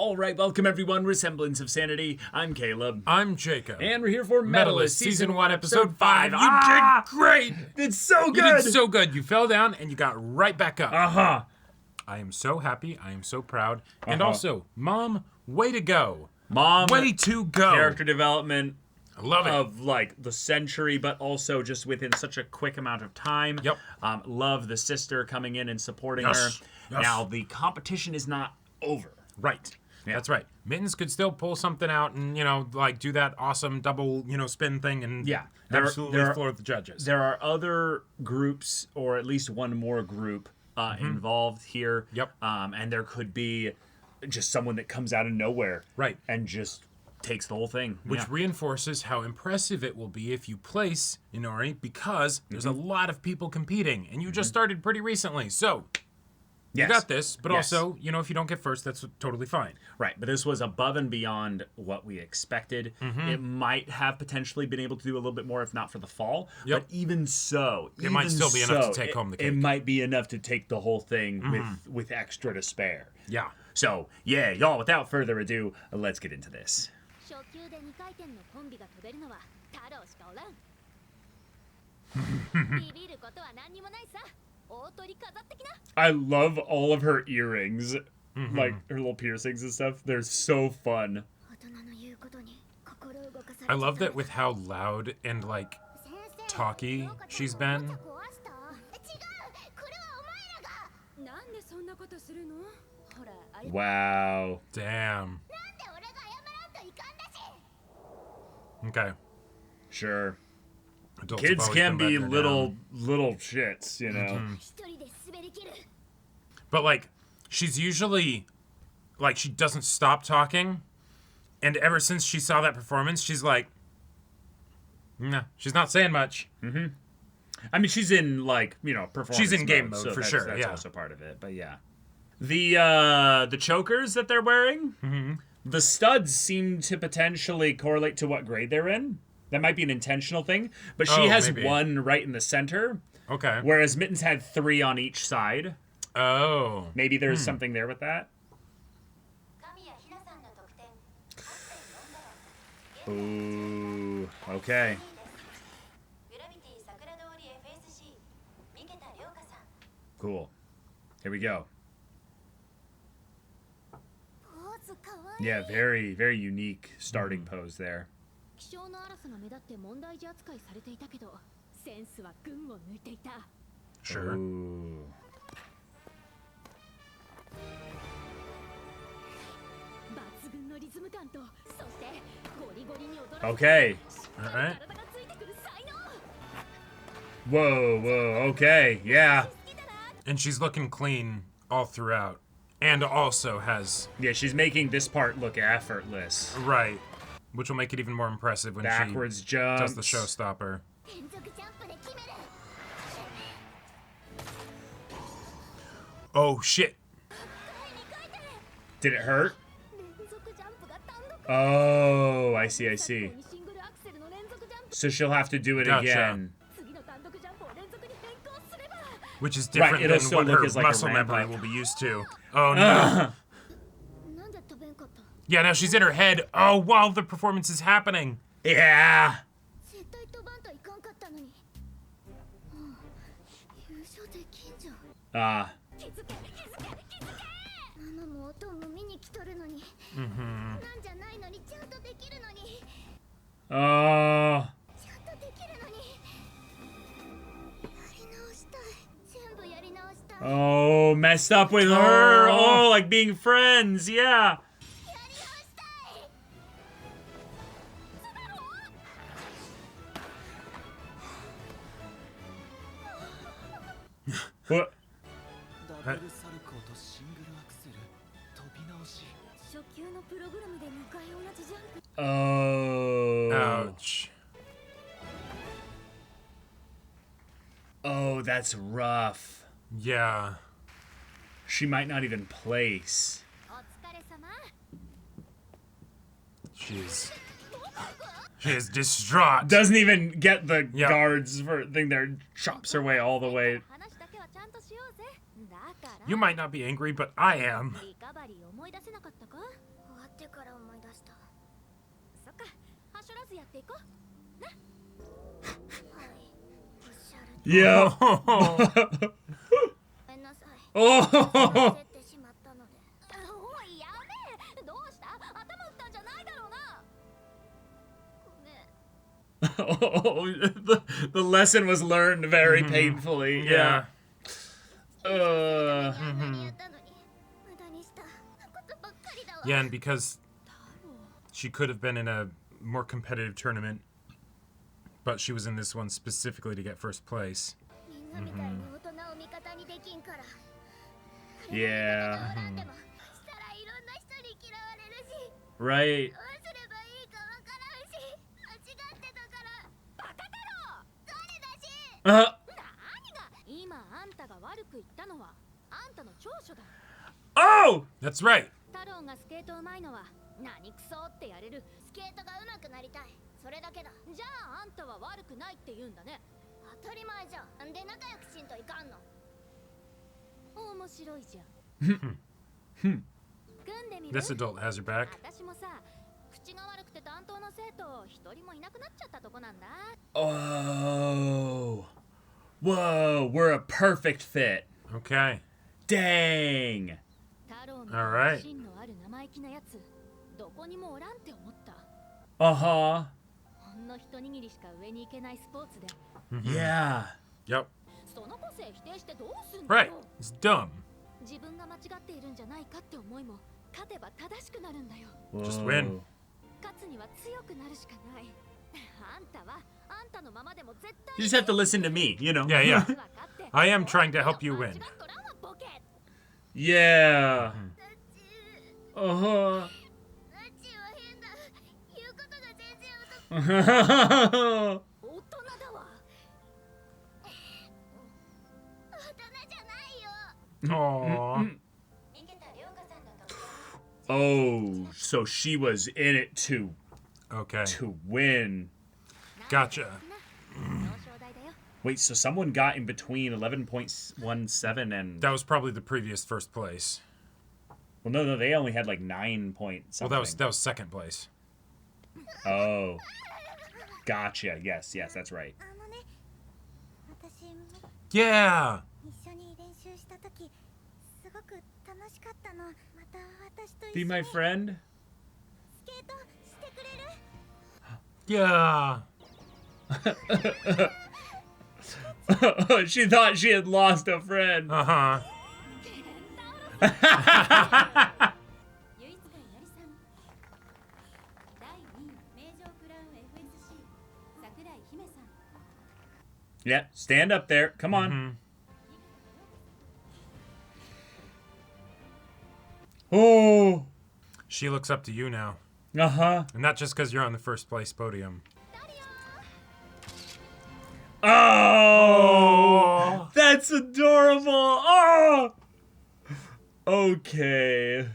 All right, welcome everyone. We're Semblance of Sanity. I'm Caleb. I'm Jacob. And we're here for Medalist, Season 1, Episode 5. You Ah! did great! It's so good! You did so good. You fell down and you got right back up. Uh-huh. I am so happy. I am so proud. And also, Mom, way to go. Mom, way to go. Character development I love it. of like the century, but also just within such a quick amount of time. Yep. Love the sister coming in and supporting Yes. her. Yes. Now, the competition is not over. Right. Yeah. That's right. Mittens could still pull something out and, like do that awesome double, spin thing and Yeah. absolutely floor the judges. There are other groups, or at least one more group involved here. Yep. And there could be just someone that comes out of nowhere. Right. And just takes the whole thing. Which reinforces how impressive it will be if you place Inori, because there's a lot of people competing, and you just started pretty recently. So, you got this, but also, if you don't get first, that's totally fine. Right, but this was above and beyond what we expected. It might have potentially been able to do a little bit more if not for the fall. Yep. But even so, It might still be enough to take home the cake. It might be enough to take the whole thing with extra to spare. Yeah. So, yeah, y'all, without further ado, let's get into this. I love all of her earrings, like her little piercings and stuff. They're so fun. I love that with how loud and, talky she's been. Wow. Damn. Okay. Sure. Adults Kids have always can been be letting her down. little shits, you know. But, she's usually, she doesn't stop talking. And ever since she saw that performance, she's like, nah, she's not saying much. I mean, she's in, performance She's in game mode, mode, so for that's, sure, That's yeah. also part of it, but yeah. The chokers that they're wearing, the studs seem to potentially correlate to what grade they're in. That might be an intentional thing, but she has maybe. one right in the center, Okay. whereas Mittens had 3 on each side. Oh. Maybe there's something there with that. Ooh, okay. Cool. Here we go. Yeah, very, very unique starting pose there. Sure. Ooh. Okay. All right. Whoa, okay, yeah. And she's looking clean all throughout. And also has... Yeah, she's making this part look effortless. Right. Which will make it even more impressive when Backwards she jumps. does the showstopper. Oh, shit. Did it hurt? Oh, I see, I see. So she'll have to do it Gotcha. again. Which is different it'll than still what look her as like a muscle memory ramp will up. be used to. Oh, no. Yeah, now she's in her head. Oh, while the performance is happening. Yeah. Ah. Oh. Oh, messed up with her. Oh, like being friends. Yeah. What? Oh. Ouch. Oh, that's rough. Yeah. She might not even place. She's She is distraught. Doesn't even get the Yep. guards for thing there. Chops her way all the way. You might not be angry, but I am. Yeah. Oh. Oh, the lesson was learned very painfully. Yeah. Yeah, and because she could have been in a more competitive tournament, but she was in this one specifically to get first place. Yeah. Right. Oh! That's right. This adult has her back. Oh. Whoa, we're a perfect fit. Okay. Dang. All right. Uh-huh. Yeah. Yep. Right. It's dumb. Just win. You just have to listen to me, you know. Yeah, yeah. I am trying to help you win. Yeah. Uh-huh. Aww. Oh, so she was in it to Okay. win. Gotcha. Wait, so someone got in between 11.17 and... That was probably the previous first place. Well, no, they only had like 9 point something. Well, that was second place. Oh. Gotcha. Yes, that's right. Yeah. Be my friend? Yeah. She thought she had lost a friend. Uh-huh. Yeah, stand up there. Come on. Mm-hmm. Oh. She looks up to you now. Uh-huh. And not just because you're on the first place podium. Oh. That's adorable. Oh. Okay.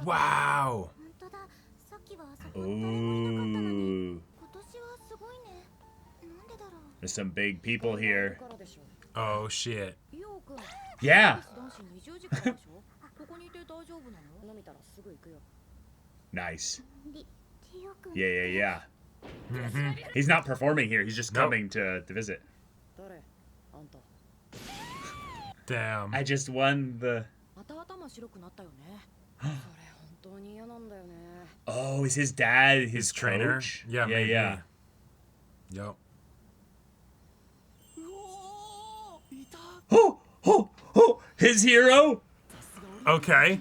Wow. Ooh. There's some big people here. Oh, shit. Yeah. Nice. Yeah. Mm-hmm. He's not performing here. He's just Nope. coming to visit. Damn. I just won the... Oh, is his dad his trainer? coach? Yeah, maybe. Yeah. Yep. Oh, his hero? Okay.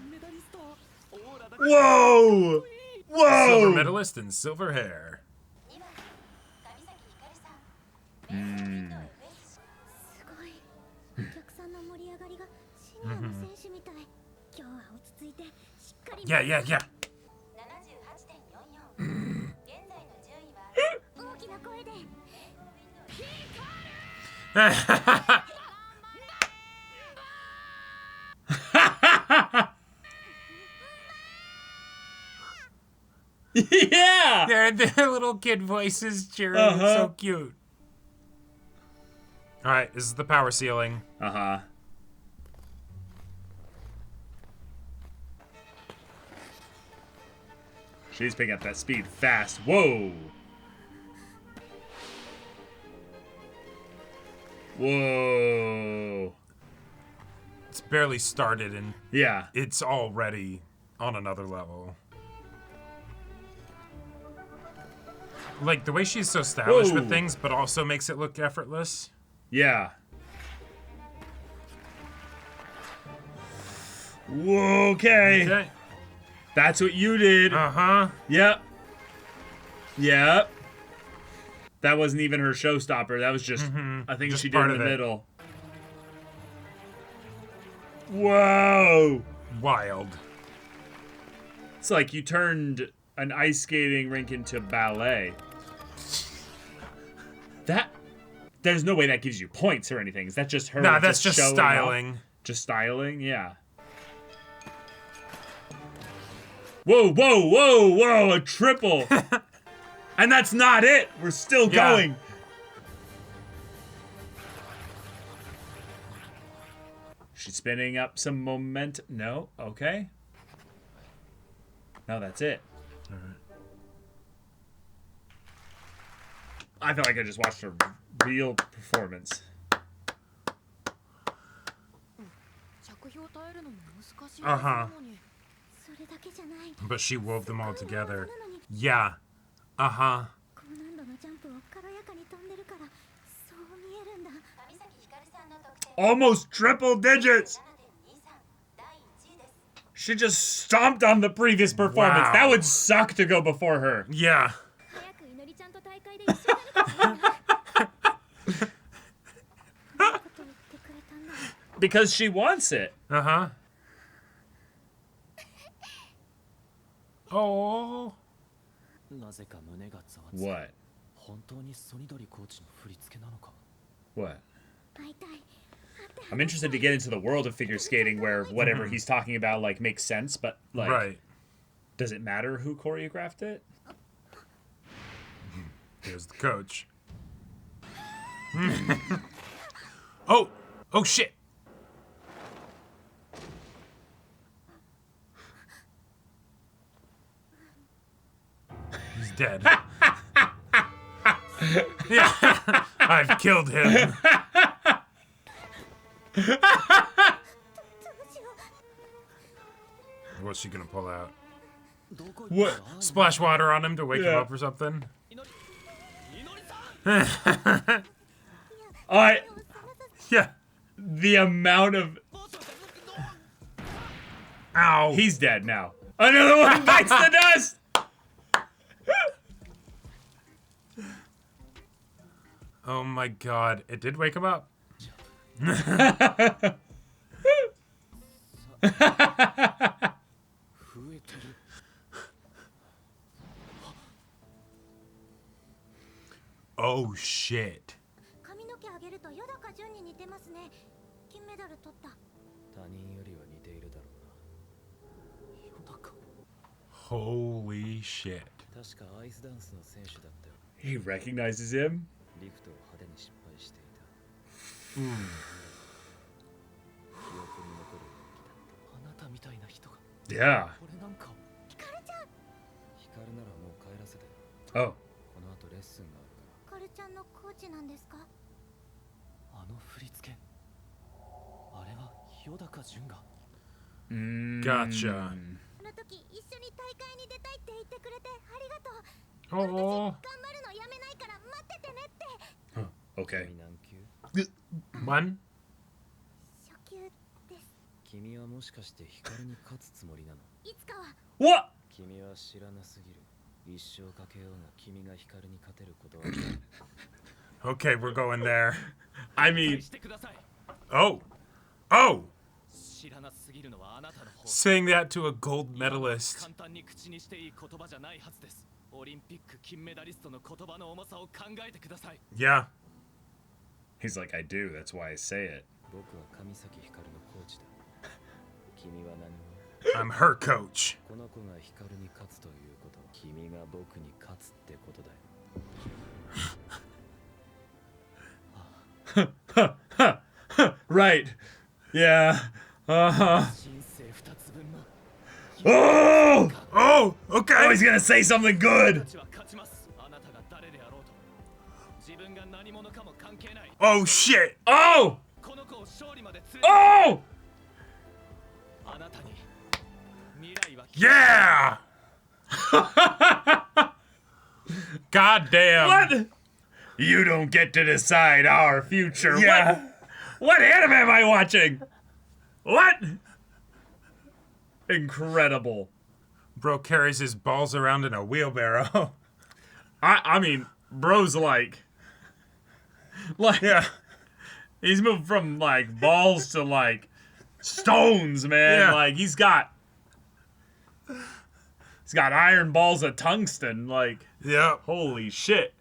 Whoa! Silver medalist and silver hair. Yeah. Yeah! Their little kid voices cheering. It's so cute. Alright, this is the power ceiling. Uh-huh. She's picking up that speed fast. Whoa. Whoa. It's barely started and Yeah. it's already on another level. Like, the way she's so stylish with things, but also makes it look effortless. Yeah. Whoa, okay. That's what you did. Uh-huh. Yep. Yep. That wasn't even her showstopper. That was just, I think Just she did part in the of it. middle. Whoa. Wild. It's like you turned an ice skating rink into ballet. There's no way that gives you points or anything. Is that just her? Nah, that's just showing styling. off? Just styling? Yeah. Whoa, whoa, whoa, whoa, a triple. And that's not it. We're still going. She's spinning up some momentum. No, okay. No, that's it. All right. I feel like I just watched a real performance. Uh-huh. But she wove them all together. Yeah. Uh-huh. Almost triple digits. She just stomped on the previous performance. Wow. That would suck to go before her. Yeah. Because she wants it. Uh-huh. Oh. What? What? I'm interested to get into the world of figure skating where whatever he's talking about like makes sense, but like, Right. does it matter who choreographed it? Here's the coach. Oh! Oh, shit! He's dead. Yeah, I've killed him. What's she gonna pull out? What? Splash water on him to wake him up or something? Yeah. The amount of... Ow. He's dead now. Another one bites the dust! Oh my god. It did wake him up. Oh shit. Holy shit. He recognizes him? Yeah. Oh. Gotcha. Oh. Okay. One. What? Okay, we're going there. I mean... Oh. Oh. Saying that to a gold medalist. Yeah. He's like, I do. That's why I say it. I'm her coach. Right. Yeah. Uh-huh. Oh! Oh, okay. Oh, he's gonna say something good. Oh, shit. Oh! Oh! Yeah! God damn. What? You don't get to decide our future. Yeah. What anime am I watching? What? Incredible. Bro carries his balls around in a wheelbarrow. I mean, bro's like, Yeah. he's moved from like balls to like stones, man. Yeah. Like he's got iron balls of tungsten. Like, Yeah. holy shit.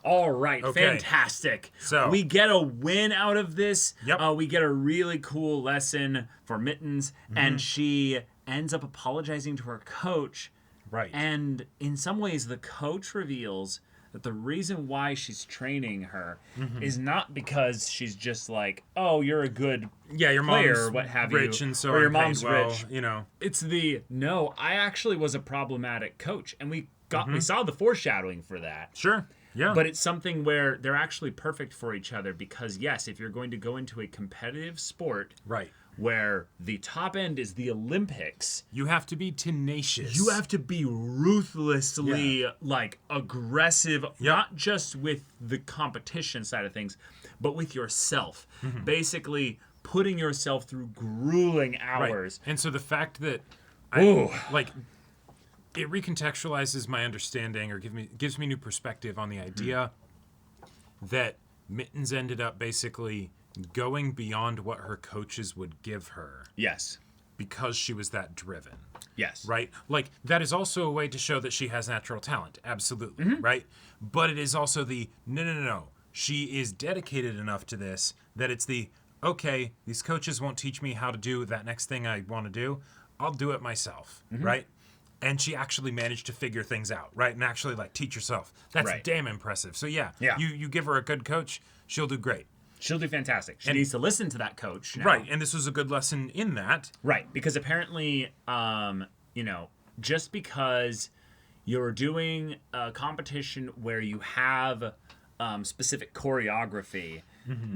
All right, Okay. fantastic. So- we get a win out of this. Yep. We get a really cool lesson for Mittens, and she ends up apologizing to her coach. Right. And in some ways, the coach reveals that the reason why she's training her is not because she's just like, oh, you're a good Yeah, your player, mom's or what have rich, you, and so or your I'm paid mom's well, rich. you know. It's no, I actually was a problematic coach, and we saw the foreshadowing for that. Sure. Yeah. But it's something where they're actually perfect for each other because, yes, if you're going to go into a competitive sport right. where the top end is the Olympics, You have to be tenacious. you have to be ruthlessly like aggressive, not just with the competition side of things, but with yourself. Basically putting yourself through grueling hours. And so the fact that Ooh. it recontextualizes my understanding or gives me new perspective on the idea that Mittens ended up basically going beyond what her coaches would give her Yes. because she was that driven. Yes. Right? Like, that is also a way to show that she has natural talent. Absolutely. Right? But it is also no. She is dedicated enough to this that it's okay, these coaches won't teach me how to do that next thing I want to do. I'll do it myself. Right? And she actually managed to figure things out. Right? And actually, teach herself. That's damn impressive. So, yeah. You give her a good coach, she'll do great. She'll do fantastic. She needs to listen to that coach now. Right, and this was a good lesson in that. Right, because apparently, just because you're doing a competition where you have specific choreography,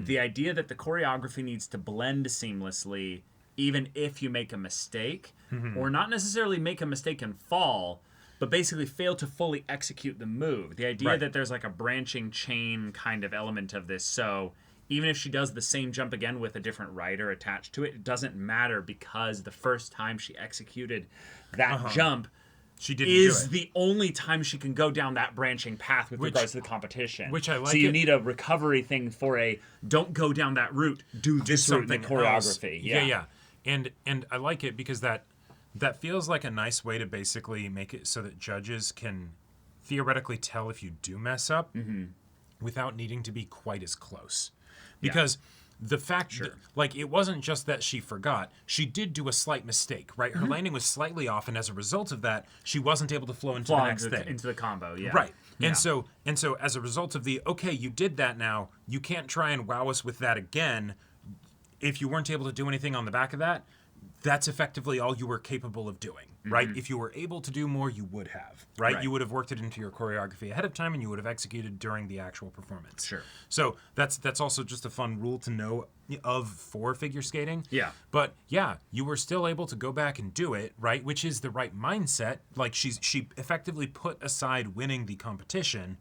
the idea that the choreography needs to blend seamlessly, even if you make a mistake, or not necessarily make a mistake and fall, but basically fail to fully execute the move. The idea that there's like a branching chain kind of element of this, so even if she does the same jump again with a different rider attached to it, it doesn't matter because the first time she executed that jump She didn't do it. the only time she can go down that branching path with regards to the competition. Which I like. So you need a recovery thing for don't go down that route, do this route in the choreography. Else. Yeah. And I like it because that feels like a nice way to basically make it so that judges can theoretically tell if you do mess up without needing to be quite as close. Because the fact that, it wasn't just that she forgot. She did do a slight mistake, right? Her landing was slightly off, and as a result of that, she wasn't able to flow into the next thing. Into the combo, yeah. Right. Yeah. And so as a result of okay, you did that now, you can't try and wow us with that again. If you weren't able to do anything on the back of that, that's effectively all you were capable of doing, right? If you were able to do more, you would have, right? You would have worked it into your choreography ahead of time, and you would have executed during the actual performance. Sure. So that's also just a fun rule to know for figure skating. Yeah. But yeah, you were still able to go back and do it, right? Which is the right mindset. Like she effectively put aside winning the competition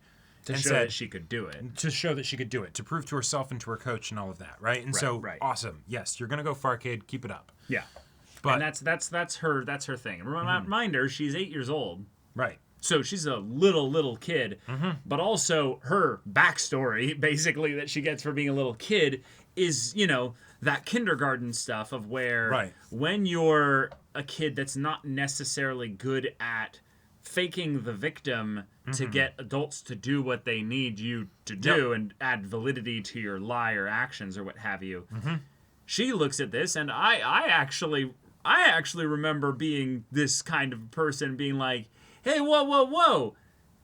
to show that she could do it. To show that she could do it, to prove to herself and to her coach and all of that, right? And awesome. Yes, you're gonna go Farcade. Keep it up. Yeah. But and that's her thing. Reminder, she's 8 years old. Right. So she's a little kid, but also her backstory, basically, that she gets for being a little kid is, that kindergarten stuff of where when you're a kid that's not necessarily good at faking the victim to get adults to do what they need you to do and add validity to your lie or actions or what have you. She looks at this, and I actually remember being this kind of person, being like, hey, whoa,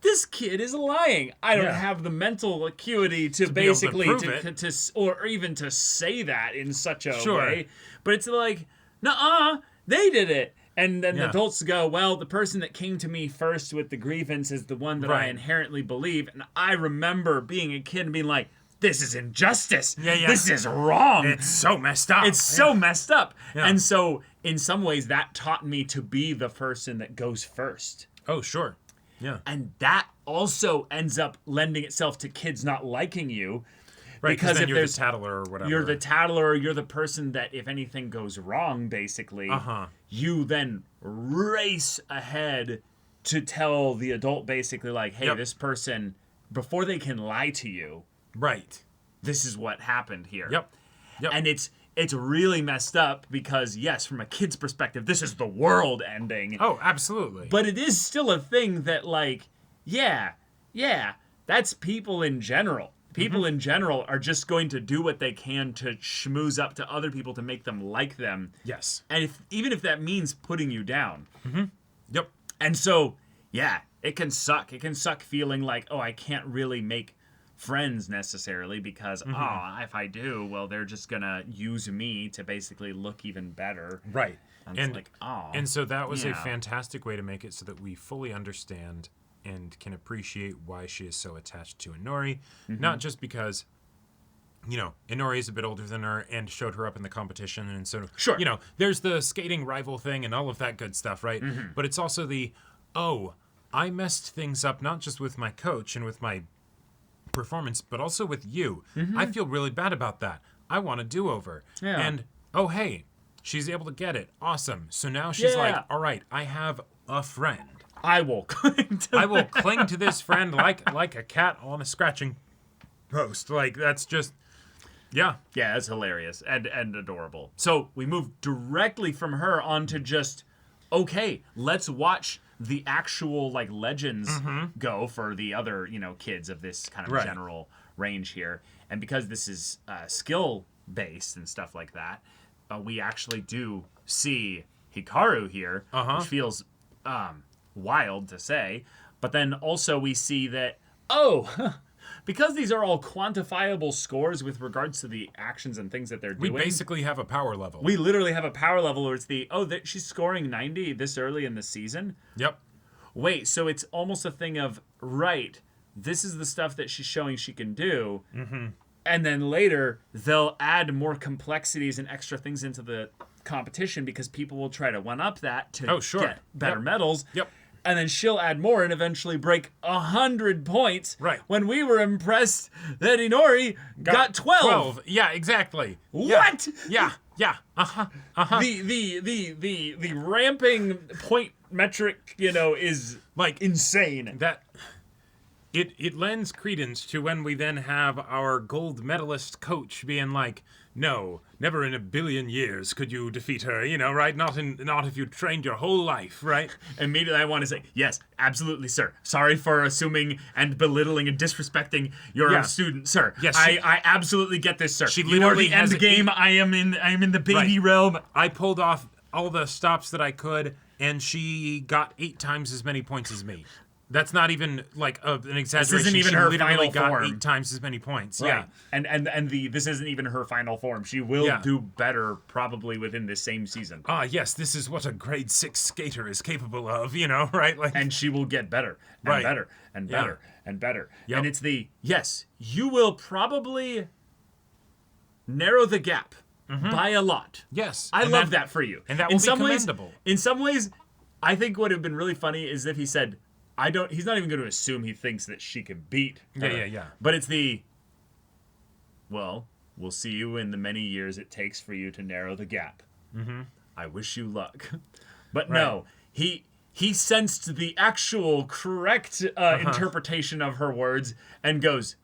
this kid is lying. I don't have the mental acuity to basically to or even to say that in such a way. But it's like, nuh-uh, they did it. And then the adults go, well, the person that came to me first with the grievance is the one that I inherently believe. And I remember being a kid and being like, this is injustice. This is wrong. It's so messed up. It's so messed up. And so in some ways that taught me to be the person that goes first. Oh, sure. Yeah. And that also ends up lending itself to kids not liking you. Right, because then you're the tattler or whatever. You're the tattler, you're the person that if anything goes wrong, basically, you then race ahead to tell the adult basically like, hey, this person, before they can lie to you, this is what happened here. Yep. And it's really messed up because, yes, from a kid's perspective, this is the world ending. Oh, absolutely. But it is still a thing that, like, that's people in general. People in general are just going to do what they can to schmooze up to other people to make them like them. Yes. And even if that means putting you down. Yep. And so, it can suck. It can suck feeling like, oh, I can't really make friends necessarily because, if I do, well, they're just going to use me to basically look even better. Right. And it's like, oh. And so that was a fantastic way to make it so that we fully understand and can appreciate why she is so attached to Inori. Not just because, Inori is a bit older than her and showed her up in the competition. And so, there's the skating rival thing and all of that good stuff, right? But it's also I messed things up not just with my coach and with my performance, but also with you. I feel really bad about that. I want a do-over. And, hey, she's able to get it. Awesome. So now she's like, all right, I have a friend. I will cling to this friend like a cat on a scratching post. Like, that's just, yeah, that's hilarious and adorable. So we move directly from her onto just, okay, let's watch the actual like legends go for the other kids of this kind of general range here. And because this is skill based and stuff like that, we actually do see Hikaru here, which feels wild to say, but then also we see that because these are all quantifiable scores with regards to the actions and things that they're doing. We basically have a power level. We literally have a power level where it's she's scoring 90 this early in the season. Yep. Wait, so it's almost a thing of this is the stuff that she's showing she can do, and then later they'll add more complexities and extra things into the competition because people will try to one up that to get better medals. Yep. And then she'll add more and eventually break 100 points. Right. When we were impressed that Inori got 12. Yeah, exactly. What? Yeah. The ramping point metric, is like insane. That it lends credence to when we then have our gold medalist coach being like, no, never in a billion years could you defeat her, right? Not if you trained your whole life, right? Immediately I want to say, yes, absolutely, sir. Sorry for assuming and belittling and disrespecting your student, sir. Yes, I absolutely get this, sir. She You are literally the end game. I am in the baby realm. I pulled off all the stops that I could, and she got 8 times as many points as me. That's not even like an exaggeration. This isn't even she her literally final got form. 8 times as many points. Right. Yeah, and this isn't even her final form. She will do better probably within this same season. Yes, this is what a grade 6 skater is capable of. Right? Like, and she will get better and better and better and better. Yep. And it's you will probably narrow the gap by a lot. Yes, I love that for you. And that will be commendable. In some ways, I think what would have been really funny is if he said, he's not even going to assume he thinks that she can beat her. Yeah. But it's we'll see you in the many years it takes for you to narrow the gap. I wish you luck. But no, he sensed the actual correct interpretation of her words and goes,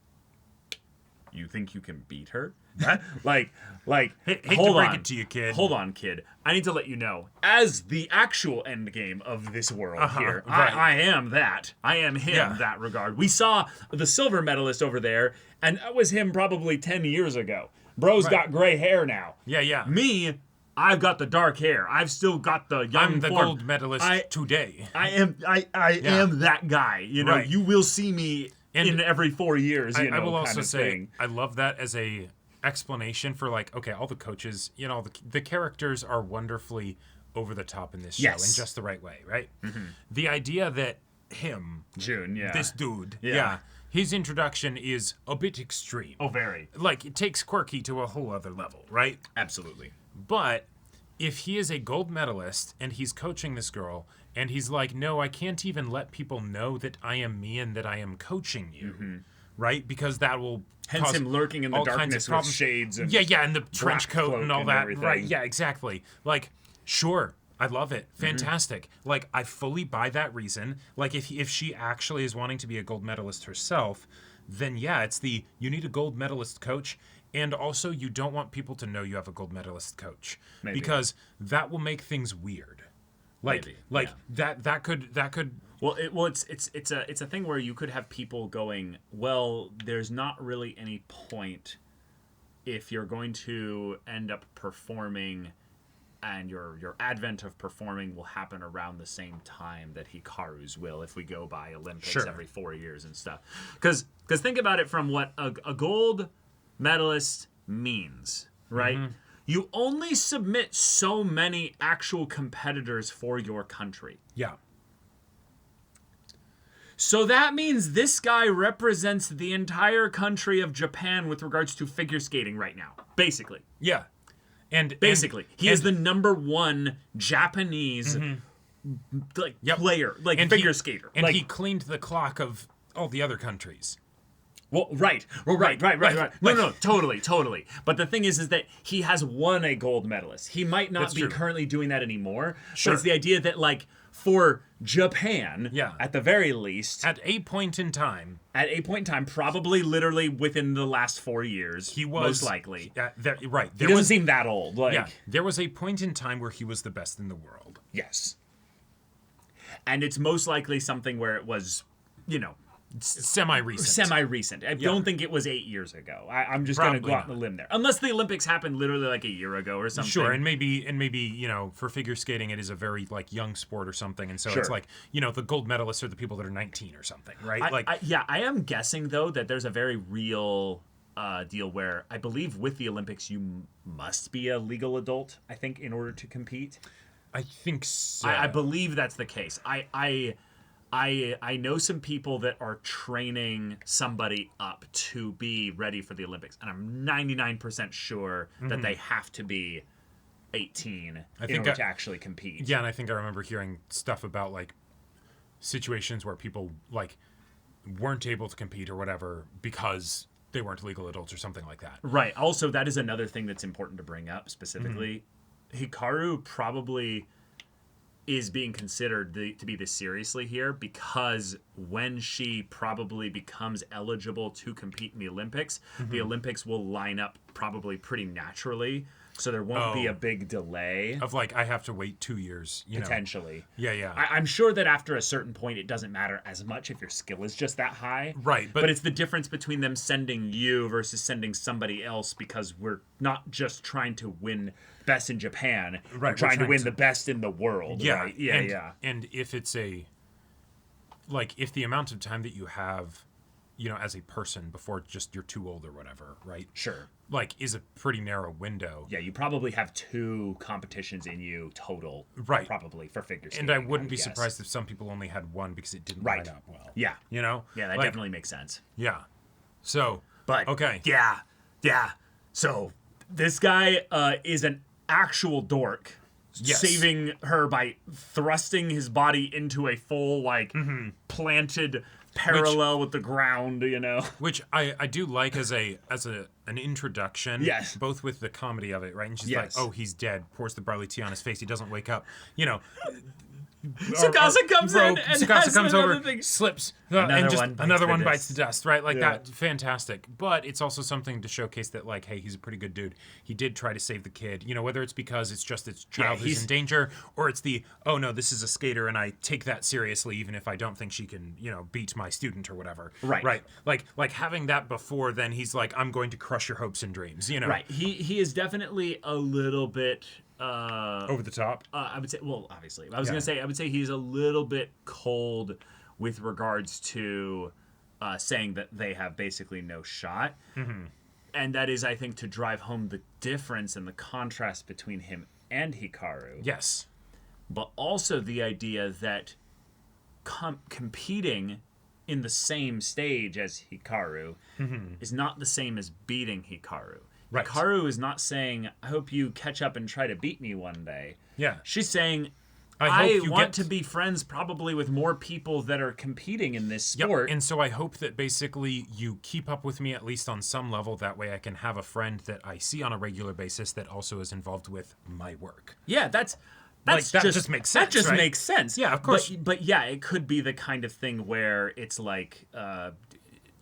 you think you can beat her? Hate to break it to you, kid. Hold on, kid. I need to let you know, as the actual end game of this world here, right. I am that. I am him, that regard. We saw the silver medalist over there, and that was him probably 10 years ago. Bro's got gray hair now. Yeah. Me, I've got the dark hair. I've still got the young I'm the form. gold medalist today. I am that guy. You will see me in every 4 years. I will also say, I love that as a explanation for all the coaches, the characters are wonderfully over the top in this show in just the right way, right? The idea that this dude, his introduction is a bit extreme. Oh, very. Like, it takes quirky to a whole other level, right? Absolutely. But if he is a gold medalist and he's coaching this girl and he's like, no, I can't even let people know that I am me and that I am coaching you, right? Because that will hence cause him lurking in the all kinds darkness of problems. with shades and and the trench coat and all that. everything. Right, yeah, exactly. Like, sure, I love it. Fantastic. Like, I fully buy that reason. Like, if she actually is wanting to be a gold medalist herself, then yeah, it's you need a gold medalist coach. And also, you don't want people to know you have a gold medalist coach. Maybe. Because that will make things weird. Like, that could. Well, it's a thing where you could have people going, well, there's not really any point if you're going to end up performing, and your advent of performing will happen around the same time that Hikaru's will, if we go by Olympics every 4 years and stuff. Because think about it from what a gold medalist means, right? You only submit so many actual competitors for your country. Yeah. So that means this guy represents the entire country of Japan with regards to figure skating right now, basically. Yeah. And basically, he is the #1 Japanese player, figure skater. And he cleaned the clock of all the other countries. Well, right. No, totally. But the thing is that he has won a gold medalist. He might not be currently doing that anymore. Sure. But it's the idea that, like, for Japan, at the very least, at a point in time, probably literally within the last 4 years, he was most likely. He doesn't seem that old. There was a point in time where he was the best in the world. Yes. And it's most likely something where it was, semi-recent. I don't think it was 8 years ago. I'm just going to go out on a limb there. Unless the Olympics happened literally like a year ago or something. Sure, and maybe for figure skating it is a very young sport or something, and so it's like, the gold medalists are the people that are 19 or something, right? I am guessing though that there's a very real deal where I believe with the Olympics you must be a legal adult, I think, in order to compete. I think so. I believe that's the case. I know some people that are training somebody up to be ready for the Olympics, and I'm 99% sure that they have to be 18 in order to actually compete. Yeah, and I think I remember hearing stuff about situations where people weren't able to compete or whatever because they weren't legal adults or something like that. Right. Also, that is another thing that's important to bring up specifically. Hikaru probably is being considered to be this seriously here because when she probably becomes eligible to compete in the Olympics will line up probably pretty naturally, so there won't be a big delay of I have to wait 2 years potentially. Yeah. I'm sure that after a certain point it doesn't matter as much if your skill is just that high, right? But it's the difference between them sending you versus sending somebody else, because we're not just trying to win best in Japan, right? We're trying to win the best in the world. Yeah, right? Yeah. And if it's if the amount of time that you have, as a person before just you're too old or whatever, right? Sure. Is a pretty narrow window. Yeah, you probably have 2 competitions in you total, right? Probably for figure skating. And I wouldn't be surprised if some people only had 1 because it didn't line up well. Yeah. Yeah, that definitely makes sense. Yeah. So, but okay. Yeah. So this guy is an actual dork. Yes. Saving her by thrusting his body into a full planted parallel with the ground, which I do like as an introduction. Yes, both with the comedy of it, right? And she's like, oh, he's dead, pours the barley tea on his face, he doesn't wake up, Tsukasa comes in and Tsukasa comes over, thing. Slips, and just another one bites the dust, right? That, fantastic. But it's also something to showcase that, hey, he's a pretty good dude. He did try to save the kid, whether it's because it's just its child who's in danger, or it's oh no, this is a skater and I take that seriously even if I don't think she can, beat my student or whatever. Right. Like having that before then he's I'm going to crush your hopes and dreams, Right. He is definitely a little bit over the top. I would say, well, obviously, I would say he's a little bit cold with regards to saying that they have basically no shot. And that is, I think, to drive home the difference and the contrast between him and Hikaru. Yes. but also the idea that competing in the same stage as Hikaru is not the same as beating Hikaru. Right. Hikaru is not saying, I hope you catch up and try to beat me one day. Yeah. She's saying, I I want to be friends probably with more people that are competing in this sport. Yep. And so I hope that basically you keep up with me at least on some level. That way I can have a friend that I see on a regular basis that also is involved with my work. Yeah, that just makes sense. That just right? makes sense. Yeah, of course. But yeah, it could be the kind of thing where it's like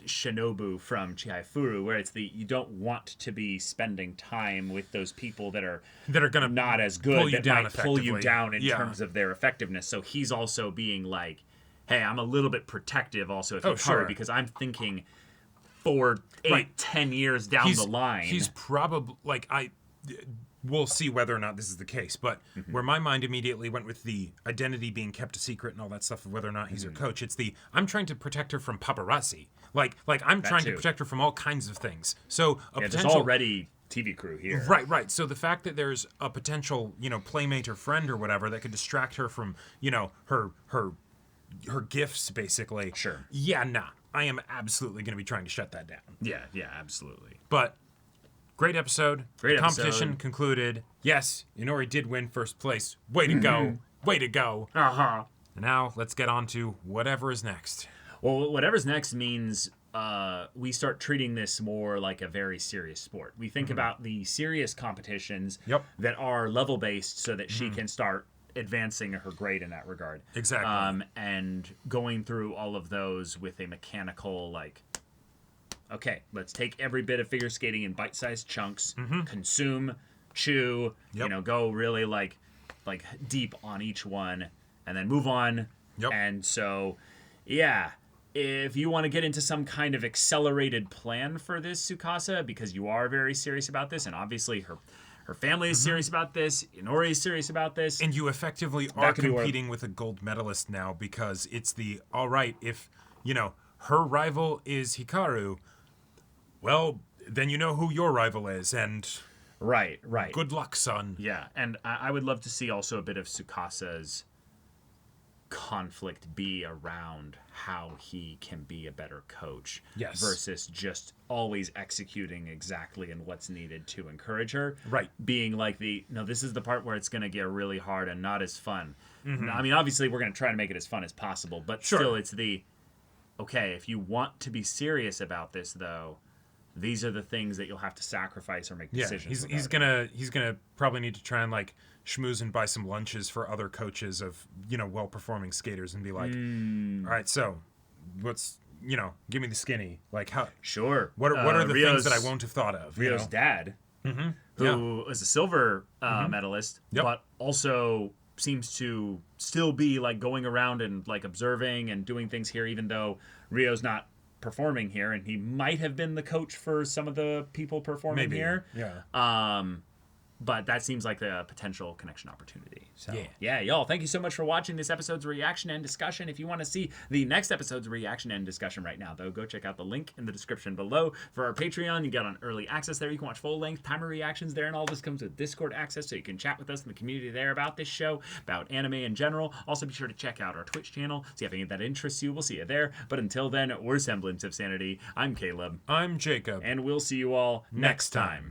Shinobu from Chihayafuru, where it's you don't want to be spending time with those people that are gonna not as good, that might pull you down in Yeah. terms of their effectiveness. So he's also being like, hey, I'm a little bit protective also of Hikaru sure. because I'm thinking 4, 8, 10 years down the line. He's probably we'll see whether or not this is the case, but where my mind immediately went with the identity being kept a secret and all that stuff of whether or not he's her coach, it's I'm trying to protect her from paparazzi. Like I'm trying to protect her from all kinds of things. So there's already TV crew here. Right. So the fact that there's a potential, playmate or friend or whatever that could distract her from, her gifts basically. Sure. Yeah, nah. I am absolutely going to be trying to shut that down. Yeah, absolutely. But great episode. Great Competition concluded. Yes, Inori did win first place. Way to go. Way to go. Uh-huh. And now let's get on to whatever is next. Well, whatever's next means we start treating this more like a very serious sport. We think about the serious competitions that are level-based so that she can start advancing her grade in that regard. Exactly. And going through all of those with a mechanical, okay, let's take every bit of figure skating in bite-sized chunks, consume, chew, go really like deep on each one, and then move on. And so, yeah, if you want to get into some kind of accelerated plan for this, Tsukasa, because you are very serious about this, and obviously her family is serious about this, Inori is serious about this. And you effectively are competing with a gold medalist now because it's all right, if, her rival is Hikaru, well, then you know who your rival is, and right. Good luck, son. Yeah, and I would love to see also a bit of Tsukasa's conflict be around how he can be a better coach versus just always executing exactly in what's needed to encourage her. Right. Being like this is the part where it's going to get really hard and not as fun. I mean, obviously, we're going to try to make it as fun as possible, but still, it's okay, if you want to be serious about this, though, these are the things that you'll have to sacrifice or make decisions. He's gonna probably need to try and schmooze and buy some lunches for other coaches of well performing skaters and be like, all right, so what's give me the skinny, how sure what are the things that I won't have thought of? Ryo's dad, who is a silver medalist, but also seems to still be going around and observing and doing things here, even though Ryo's not performing here, and he might have been the coach for some of the people performing here. But that seems like the potential connection opportunity. So, yeah, y'all, thank you so much for watching this episode's reaction and discussion. If you want to see the next episode's reaction and discussion right now, though, go check out the link in the description below. For our Patreon, you get on early access there. You can watch full-length timer reactions there, and all this comes with Discord access, so you can chat with us in the community there about this show, about anime in general. Also, be sure to check out our Twitch channel, see if any of that interests you. We'll see you there. But until then, we're Semblance of Sanity. I'm Caleb. I'm Jacob. And we'll see you all next time.